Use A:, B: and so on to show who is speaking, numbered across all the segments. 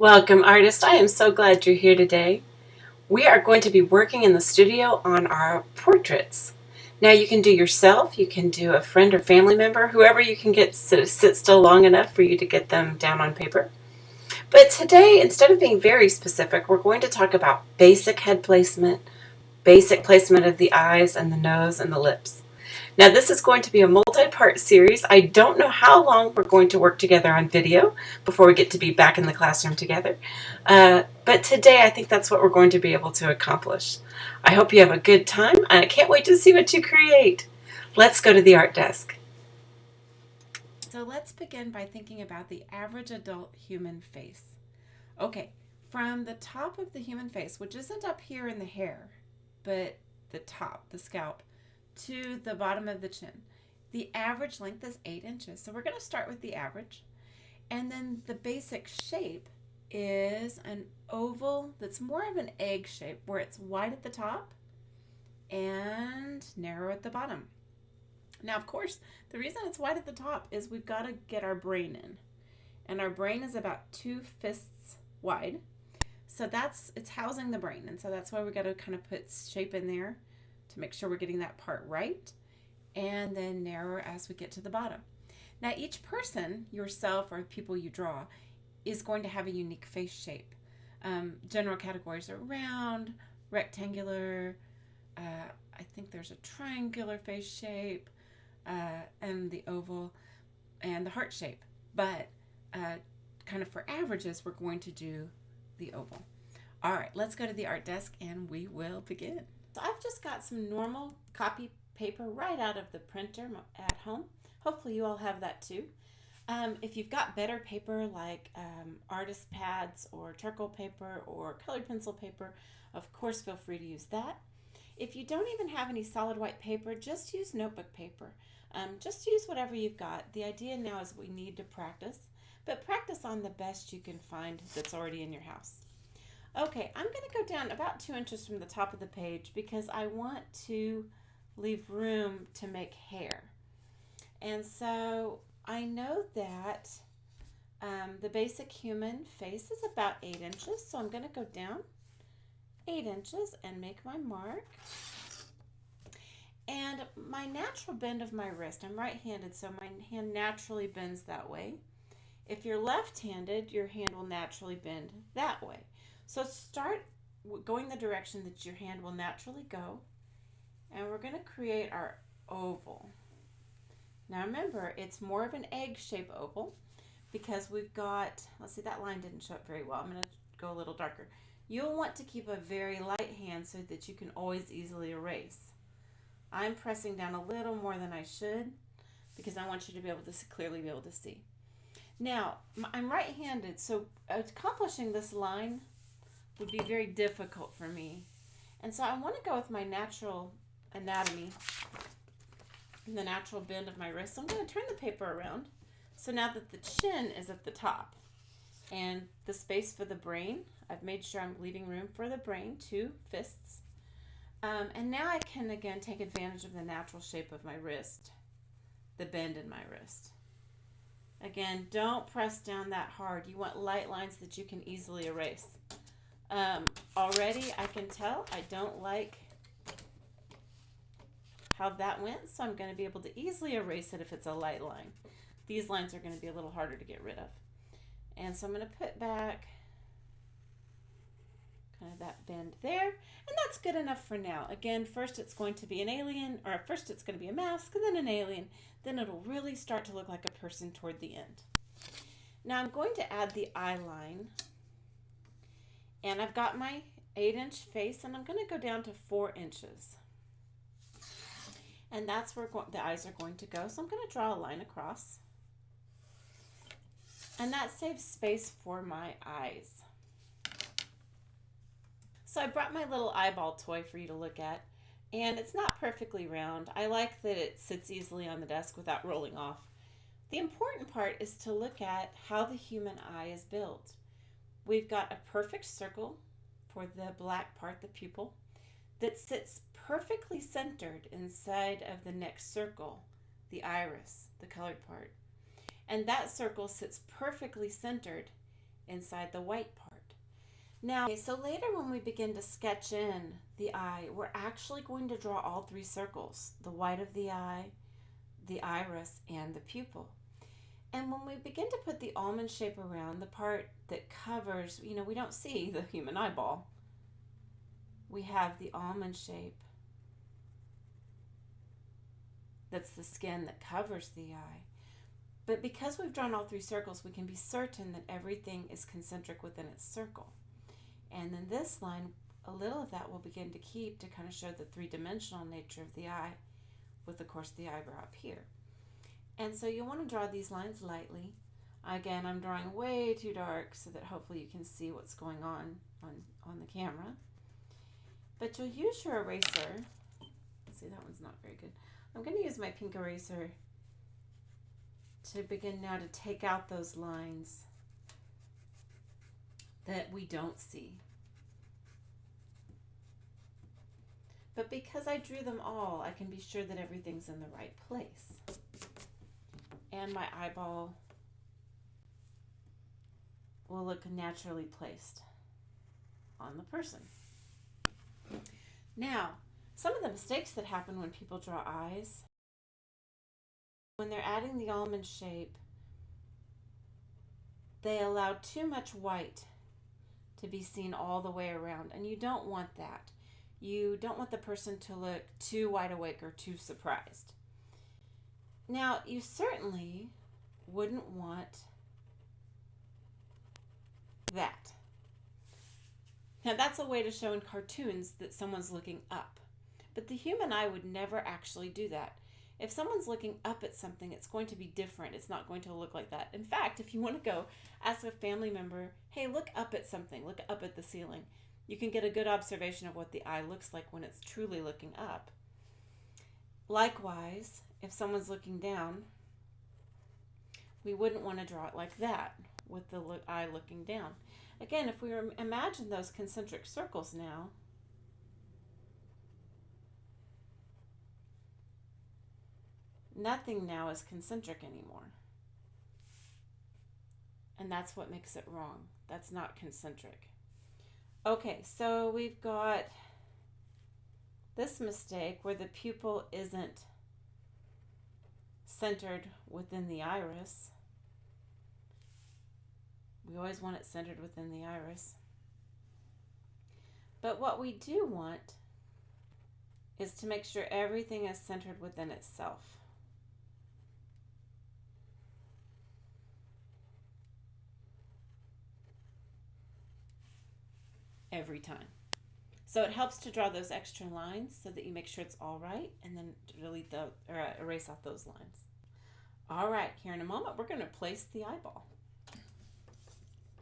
A: Welcome, artist. I am so glad you're here today. We are going to be working in the studio on our portraits. Now, you can do yourself, you can do a friend or family member, whoever you can get to sit still long enough for you to get them down on paper. But today, instead of being very specific, we're going to talk about basic head placement, basic placement of the eyes and the nose and the lips. Now, this is going to be a multi-part series. I don't know how long we're going to work together on video before we get to be back in the classroom together. But today, I think that's what we're going to be able to accomplish. I hope you have a good time, and I can't wait to see what you create. Let's go to the art desk. So let's begin by thinking about the average adult human face. Okay, from the top of the human face, which isn't up here in the hair, but the top, the scalp, to the bottom of the chin. The average length is 8 inches. So we're going to start with the average. And then the basic shape is an oval that's more of an egg shape where it's wide at the top and narrow at the bottom. Now, of course, the reason it's wide at the top is we've got to get our brain in. And our brain is about 2 fists wide. So it's housing the brain. And so that's why we got to kind of put shape in there to make sure we're getting that part right, and then narrower as we get to the bottom. Now, each person, yourself or people you draw, is going to have a unique face shape. General categories are round, rectangular, I think there's a triangular face shape, and the oval, and the heart shape. But kind of for averages, we're going to do the oval. All right, let's go to the art desk and we will begin. So I've just got some normal copy paper right out of the printer at home. Hopefully you all have that too. If you've got better paper like artist pads or charcoal paper or colored pencil paper, of course feel free to use that. If you don't even have any solid white paper, just use notebook paper. Just use whatever you've got. The idea now is we need to practice, but practice on the best you can find that's already in your house. Okay, I'm going to go down about 2 inches from the top of the page because I want to leave room to make hair. And so I know that the basic human face is about 8 inches. So I'm going to go down 8 inches and make my mark. And my natural bend of my wrist, I'm right-handed, so my hand naturally bends that way. If you're left-handed, your hand will naturally bend that way. So start going the direction that your hand will naturally go, and we're going to create our oval. Now remember, it's more of an egg-shaped oval because we've got, let's see, that line didn't show up very well. I'm going to go a little darker. You'll want to keep a very light hand so that you can always easily erase. I'm pressing down a little more than I should because I want you to be able to clearly be able to see. Now, I'm right-handed, so accomplishing this line would be very difficult for me. And so I want to go with my natural anatomy and the natural bend of my wrist. So I'm going to turn the paper around. So now that the chin is at the top and the space for the brain, I've made sure I'm leaving room for the brain, 2 fists. And now I can again take advantage of the natural shape of my wrist, the bend in my wrist. Again, don't press down that hard. You want light lines that you can easily erase. Already I can tell I don't like how that went, so I'm going to be able to easily erase it if it's a light line. These lines are going to be a little harder to get rid of. And so I'm going to put back kind of that bend there, and that's good enough for now. Again, first it's going to be an alien, or first it's going to be a mask, and then an alien. Then it'll really start to look like a person toward the end. Now I'm going to add the eye line. And I've got my 8-inch face, and I'm going to go down to 4 inches. And that's where the eyes are going to go. So I'm going to draw a line across. And that saves space for my eyes. So I brought my little eyeball toy for you to look at. And it's not perfectly round. I like that it sits easily on the desk without rolling off. The important part is to look at how the human eye is built. We've got a perfect circle for the black part, the pupil, that sits perfectly centered inside of the next circle, the iris, the colored part. And that circle sits perfectly centered inside the white part. Now, okay, so later when we begin to sketch in the eye, we're actually going to draw all three circles, the white of the eye, the iris, and the pupil. And when we begin to put the almond shape around, the part that covers, we don't see the human eyeball. We have the almond shape. That's the skin that covers the eye. But because we've drawn all three circles, we can be certain that everything is concentric within its circle. And then this line, a little of that will begin to keep to kind of show the three-dimensional nature of the eye, with, of course, the eyebrow up here. And so you want to draw these lines lightly. Again, I'm drawing way too dark so that hopefully you can see what's going on the camera. But you'll use your eraser. See, that one's not very good. I'm going to use my pink eraser to begin now to take out those lines that we don't see. But because I drew them all, I can be sure that everything's in the right place. And my eyeball will look naturally placed on the person. Now, some of the mistakes that happen when people draw eyes, when they're adding the almond shape, they allow too much white to be seen all the way around, and you don't want that. You don't want the person to look too wide awake or too surprised. Now, you certainly wouldn't want that. Now, that's a way to show in cartoons that someone's looking up, but the human eye would never actually do that. If someone's looking up at something, it's going to be different. It's not going to look like that. In fact, if you want to go ask a family member, hey, look up at something, look up at the ceiling, you can get a good observation of what the eye looks like when it's truly looking up. Likewise, if someone's looking down, we wouldn't want to draw it like that, with the eye looking down. Again, if we imagine those concentric circles now, nothing now is concentric anymore. And that's what makes it wrong. That's not concentric. Okay, so we've got this mistake where the pupil isn't centered within the iris. We always want it centered within the iris. But what we do want is to make sure everything is centered within itself. Every time. So it helps to draw those extra lines so that you make sure it's all right, and then delete erase off those lines. All right, here in a moment we're going to place the eyeball.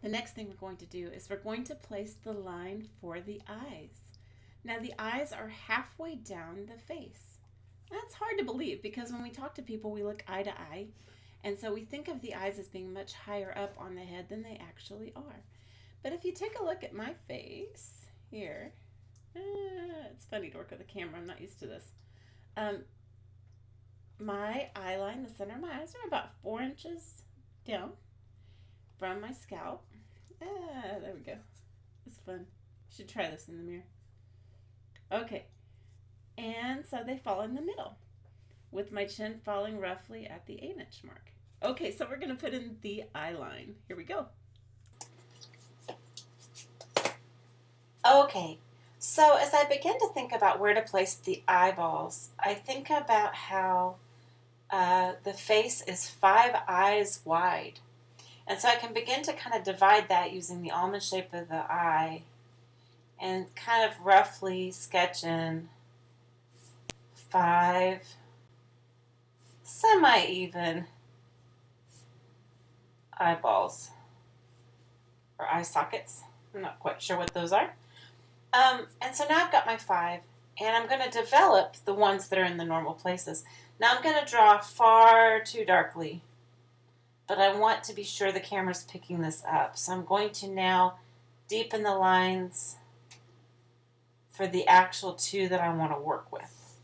A: The next thing we're going to do is we're going to place the line for the eyes. Now the eyes are halfway down the face. That's hard to believe because when we talk to people we look eye to eye, and so we think of the eyes as being much higher up on the head than they actually are. But if you take a look at my face here, it's funny to work with a camera, I'm not used to this. My eye line, the center of my eyes, are about 4 inches down from my scalp. There we go. It's fun. Should try this in the mirror. Okay, and so they fall in the middle, with my chin falling roughly at the 8-inch mark. Okay, so we're going to put in the eye line. Here we go. Okay, so as I begin to think about where to place the eyeballs, I think about how the face is 5 eyes wide. And so I can begin to kind of divide that using the almond shape of the eye and kind of roughly sketch in 5 semi-even eyeballs or eye sockets. I'm not quite sure what those are. And so now I've got my 5, and I'm going to develop the ones that are in the normal places. Now I'm going to draw far too darkly, but I want to be sure the camera's picking this up. So I'm going to now deepen the lines for the actual 2 that I want to work with.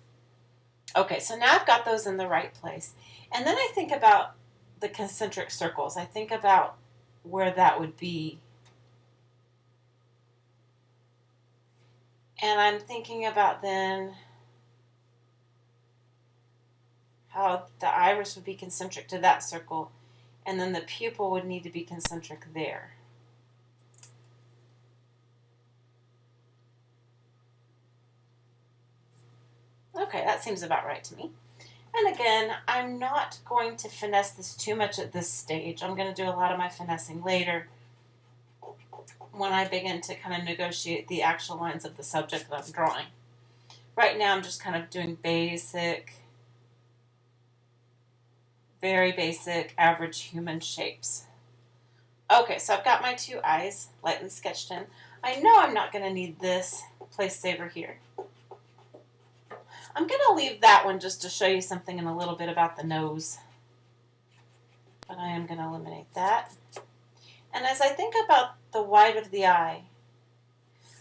A: Okay, so now I've got those in the right place. And then I think about the concentric circles. I think about where that would be. And I'm thinking about then how the iris would be concentric to that circle, and then the pupil would need to be concentric there. Okay, that seems about right to me. And again, I'm not going to finesse this too much at this stage. I'm going to do a lot of my finessing later when I begin to kind of negotiate the actual lines of the subject that I'm drawing. Right now I'm just kind of doing basic, very basic, average human shapes. Okay, so I've got my two eyes lightly sketched in. I know I'm not going to need this place saver here. I'm going to leave that one just to show you something in a little bit about the nose. But I am going to eliminate that. And as I think about the white of the eye,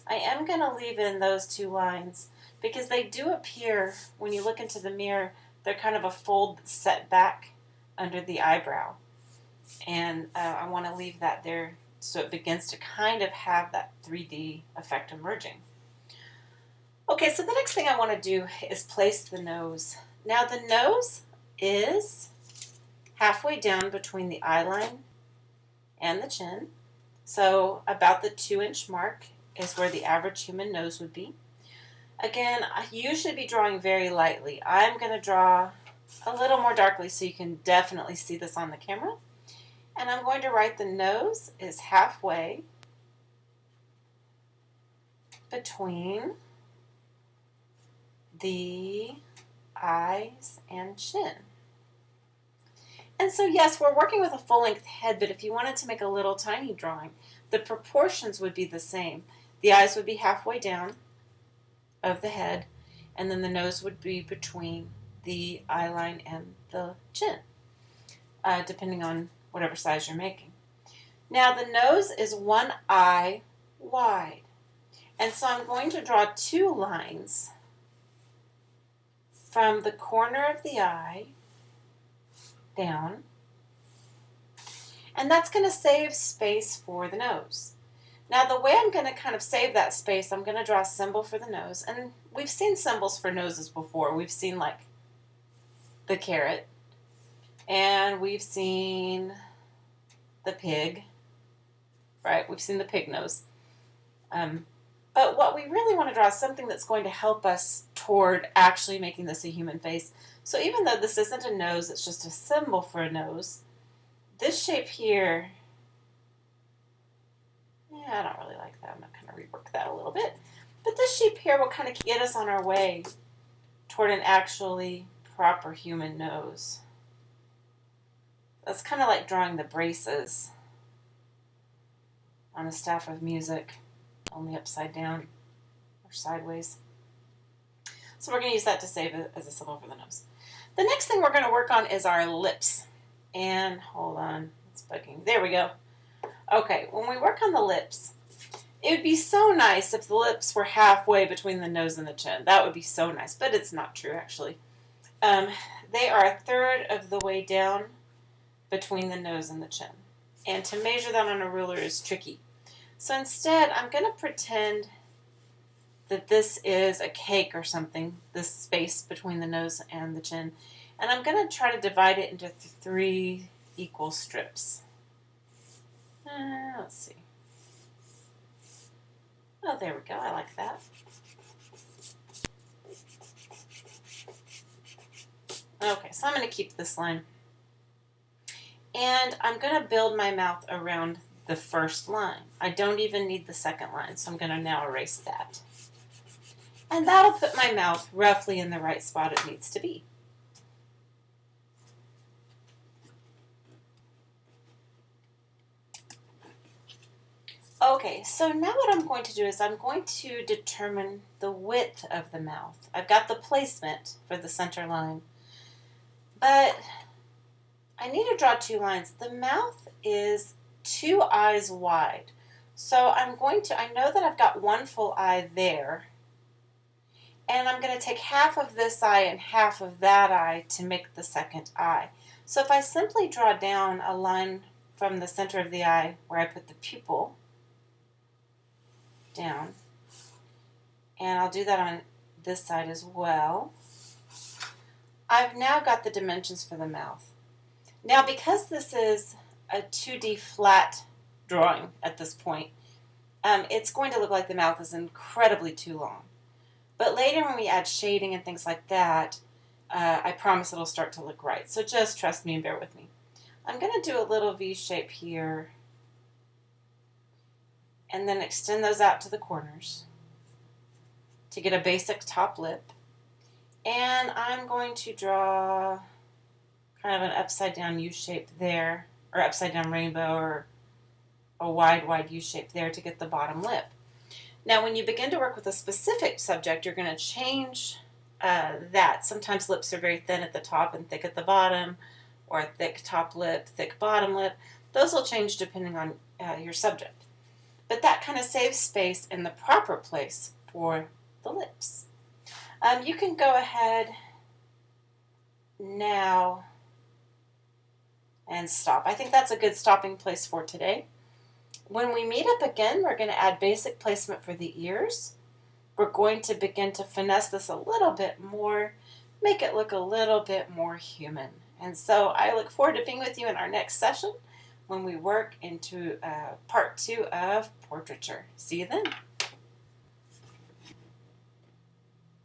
A: I am going to leave in those two lines because they do appear, when you look into the mirror, they're kind of a fold that's set back under the eyebrow. And I want to leave that there so it begins to kind of have that 3D effect emerging. Okay, so the next thing I want to do is place the nose. Now the nose is halfway down between the eye line and the chin. So about the 2-inch mark is where the average human nose would be. Again, I usually be drawing very lightly. I'm going to draw a little more darkly so you can definitely see this on the camera. And I'm going to write the nose is halfway between the eyes and chin. And so yes, we're working with a full-length head, but if you wanted to make a little tiny drawing, the proportions would be the same. The eyes would be halfway down of the head, and then the nose would be between the eye line and the chin, depending on whatever size you're making. Now the nose is one eye wide, and so I'm going to draw two lines from the corner of the eye down, and that's going to save space for the nose. Now the way I'm going to kind of save that space, I'm going to draw a symbol for the nose, and we've seen symbols for noses before. We've seen like the carrot, and we've seen the pig, right? We've seen the pig nose. But what we really want to draw is something that's going to help us toward actually making this a human face. So even though this isn't a nose, it's just a symbol for a nose, this shape here, yeah, I don't really like that. I'm going to kind of rework that a little bit. But this shape here will kind of get us on our way toward an actually proper human nose. That's kind of like drawing the braces on a staff of music, only upside down or sideways. So we're going to use that to save it as a symbol for the nose. The next thing we're going to work on is our lips. And hold on, it's bugging. There we go. Okay, when we work on the lips, it would be so nice if the lips were halfway between the nose and the chin. That would be so nice, but it's not true actually. They are a third of the way down between the nose and the chin. And to measure that on a ruler is tricky. So instead, I'm going to pretend that this is a cake or something, this space between the nose and the chin. And I'm going to try to divide it into 3 equal strips. Let's see. Oh, there we go. I like that. Okay, so I'm going to keep this line. And I'm going to build my mouth around the first line. I don't even need the second line, so I'm going to now erase that. And that'll put my mouth roughly in the right spot it needs to be. Okay, so now what I'm going to do is I'm going to determine the width of the mouth. I've got the placement for the center line, but I need to draw 2 lines. The mouth is 2 eyes wide. So I know that I've got 1 full eye there, and I'm going to take half of this eye and half of that eye to make the second eye. So if I simply draw down a line from the center of the eye where I put the pupil down. And I'll do that on this side as well. I've now got the dimensions for the mouth. Now, because this is a 2D flat drawing at this point, it's going to look like the mouth is incredibly too long. But later when we add shading and things like that, I promise it'll start to look right. So just trust me and bear with me. I'm going to do a little V shape here and then extend those out to the corners to get a basic top lip. And I'm going to draw kind of an upside down U shape there, or upside down rainbow, or a wide U shape there to get the bottom lip. Now when you begin to work with a specific subject, you're going to change that. Sometimes lips are very thin at the top and thick at the bottom, or a thick top lip, thick bottom lip. Those will change depending on your subject. But that kind of saves space in the proper place for the lips. You can go ahead now and stop. I think that's a good stopping place for today. When we meet up again, we're going to add basic placement for the ears. We're going to begin to finesse this a little bit more, make it look a little bit more human. And so I look forward to being with you in our next session when we work into part 2 of portraiture. See you then.